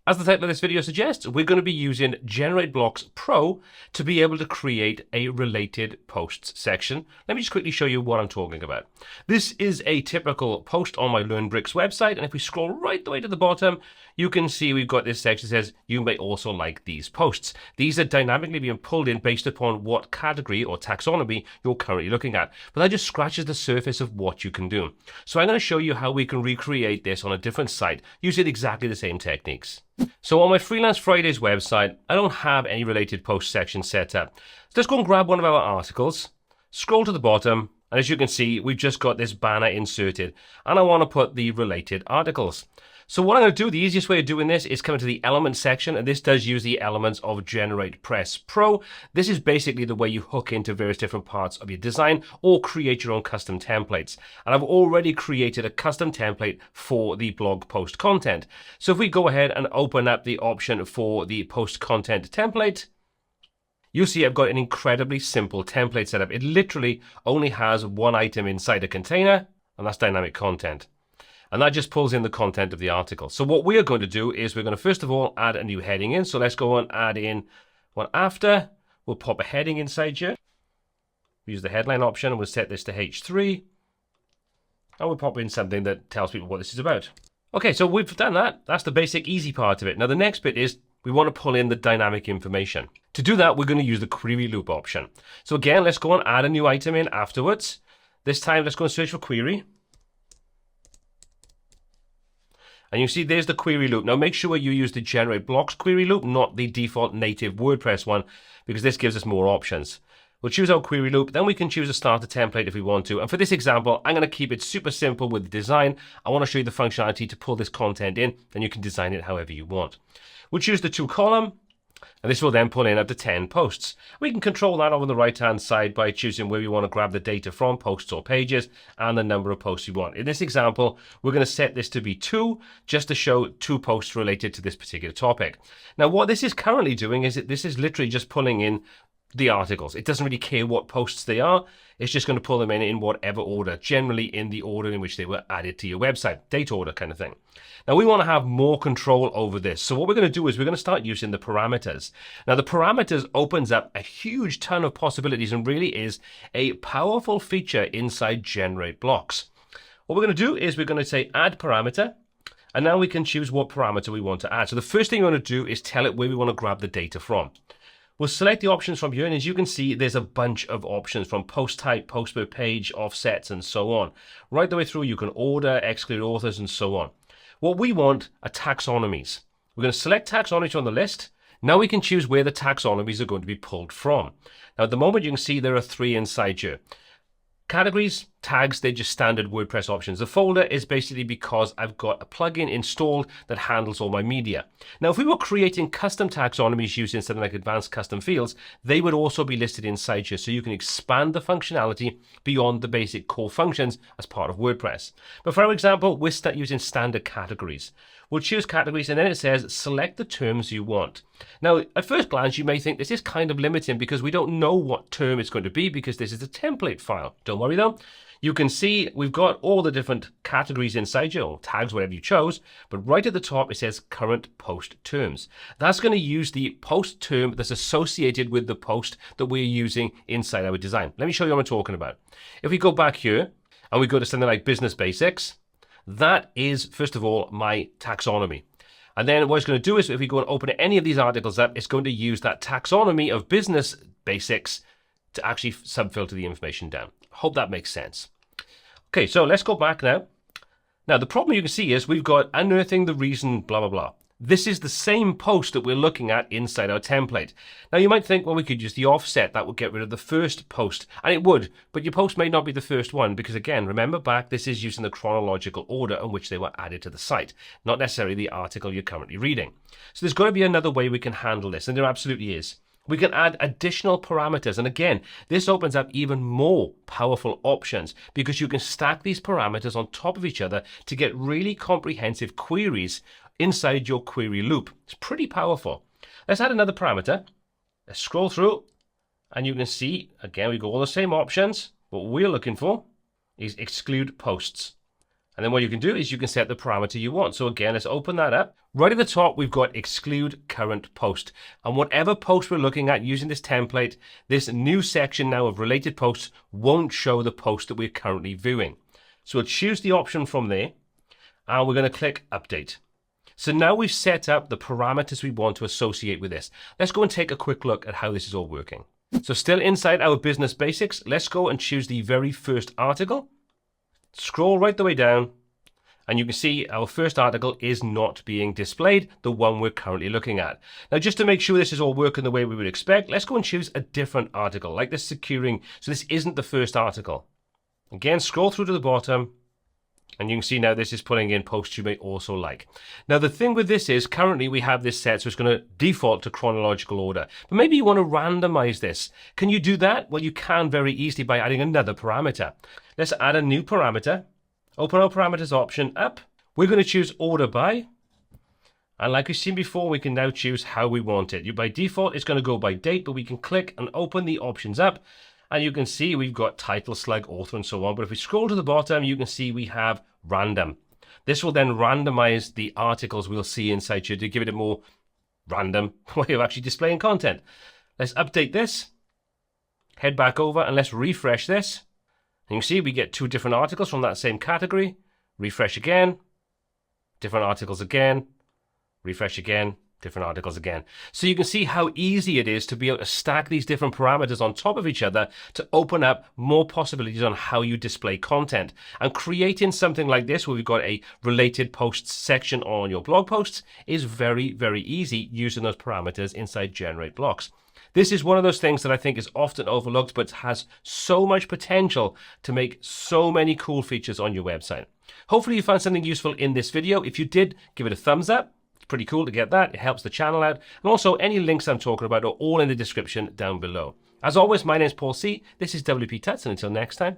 As the title of this video suggests, we're going to be using GenerateBlocks Pro to be able to create a related posts section. Let me just quickly show you what I'm talking about. This is a typical post on my LearnBricks website, and if we scroll right the way to the bottom, you can see we've got this section that says, you may also like these posts. These are dynamically being pulled in based upon what category or taxonomy you're currently looking at. But that just scratches the surface of what you can do. So I'm going to show you how we can recreate this on a different site using exactly the same techniques. So on my Freelance Fridays website, I don't have any related post section set up. So let's go and grab one of our articles, scroll to the bottom, and as you can see, we've just got this banner inserted, and I want to put the related articles. So what I'm going to do, the easiest way of doing this is come into the Elements section, and this does use the elements of GeneratePress Pro. This is basically the way you hook into various different parts of your design or create your own custom templates. And I've already created a custom template for the blog post content. So if we go ahead and open up the option for the post content template, you'll see I've got an incredibly simple template set up. It literally only has one item inside a container, and that's dynamic content. And that just pulls in the content of the article. So what we are going to do is we're going to first of all add a new heading in. So let's go and add in one after. We'll pop a heading inside here. Use the headline option and we'll set this to H3. And we'll pop in something that tells people what this is about. Okay, so we've done that. That's the basic easy part of it. Now the next bit is we want to pull in the dynamic information. To do that, we're going to use the query loop option. So again, let's go and add a new item in afterwards. This time, let's go and search for query. And you see there's the query loop. Now make sure you use the GenerateBlocks query loop, not the default native WordPress one, because this gives us more options. We'll choose our query loop, then we can choose a starter template if we want to. And for this example, I'm going to keep it super simple with the design. I want to show you the functionality to pull this content in, and you can design it however you want. We'll choose the 2-column, and this will then pull in up to 10 posts. We can control that over the right-hand side by choosing where we want to grab the data from, posts or pages, and the number of posts we want. In this example, we're going to set this to be 2, just to show 2 posts related to this particular topic. Now, what this is currently doing is that this is literally just pulling in the articles. It doesn't really care what posts they are. It's just going to pull them in whatever order, generally in the order in which they were added to your website, date order kind of thing. Now we want to have more control over this. So what we're going to do is we're going to start using the parameters. Now the parameters opens up a huge ton of possibilities and really is a powerful feature inside GenerateBlocks. What we're going to do is we're going to say add parameter, and now we can choose what parameter we want to add. So the first thing we want to do is tell it where we want to grab the data from. We'll select the options from here, and as you can see, there's a bunch of options from post type, post per page, offsets, and so on. Right the way through, you can order, exclude authors, and so on. What we want are taxonomies. We're going to select taxonomies on the list. Now we can choose where the taxonomies are going to be pulled from. Now at the moment, you can see there are 3 inside here. Categories, tags, they're just standard WordPress options. The folder is basically because I've got a plugin installed that handles all my media. Now, if we were creating custom taxonomies using something like advanced custom fields, they would also be listed inside here, so you can expand the functionality beyond the basic core functions as part of WordPress. But for our example, we're using standard categories. We'll choose categories, and then it says select the terms you want. Now, at first glance, you may think this is kind of limiting because we don't know what term it's going to be because this is a template file. Don't worry though. You can see we've got all the different categories inside here, or tags, whatever you chose, but right at the top it says current post terms. That's going to use the post term that's associated with the post that we're using inside our design. Let me show you what I'm talking about. If we go back here and we go to something like business basics, that is, first of all, my taxonomy. And then what it's going to do is if we go and open any of these articles up, it's going to use that taxonomy of business basics to actually subfilter the information down. Hope that makes sense. Okay, so let's go back now. Now, the problem you can see is we've got unearthing the reason, blah, blah, blah. This is the same post that we're looking at inside our template. Now, you might think, well, we could use the offset. That would get rid of the first post. And it would, but your post may not be the first one because, again, remember back, this is using the chronological order in which they were added to the site, not necessarily the article you're currently reading. So there's got to be another way we can handle this, and there absolutely is. We can add additional parameters. And again, this opens up even more powerful options because you can stack these parameters on top of each other to get really comprehensive queries inside your query loop. It's pretty powerful. Let's add another parameter. Let's scroll through and you can see, again, we've got all the same options. What we're looking for is exclude posts. And then what you can do is you can set the parameter you want. So again, let's open that up. Right at the top, we've got exclude current post. And whatever post we're looking at using this template, this new section now of related posts won't show the post that we're currently viewing. So we'll choose the option from there, and we're going to click update. So now we've set up the parameters we want to associate with this. Let's go and take a quick look at how this is all working. So still inside our business basics, let's go and choose the very first article. Scroll right the way down, and you can see our first article is not being displayed, the one we're currently looking at. Now, just to make sure this is all working the way we would expect, let's go and choose a different article, like this securing. So this isn't the first article. Again, scroll through to the bottom, and you can see now this is pulling in posts you may also like. Now, the thing with this is currently we have this set, so it's going to default to chronological order. But maybe you want to randomize this. Can you do that? Well, you can very easily by adding another parameter. Let's add a new parameter. Open our parameters option up. We're going to choose order by. And like we've seen before, we can now choose how we want it. By default, it's going to go by date, but we can click and open the options up. And you can see we've got title, slug, author, and so on. But if we scroll to the bottom, you can see we have random. This will then randomize the articles we'll see inside here to give it a more random way of actually displaying content. Let's update this. Head back over and let's refresh this. And you can see we get two different articles from that same category. Refresh again. Different articles again. Refresh again. Different articles again. So you can see how easy it is to be able to stack these different parameters on top of each other to open up more possibilities on how you display content. And creating something like this where we've got a related posts section on your blog posts is very, very easy using those parameters inside GenerateBlocks. This is one of those things that I think is often overlooked, but has so much potential to make so many cool features on your website. Hopefully you found something useful in this video. If you did, give it a thumbs up. It's pretty cool to get that. It helps the channel out. And also any links I'm talking about are all in the description down below. As always, my name is Paul C. This is WPTuts, and until next time,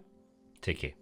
take care.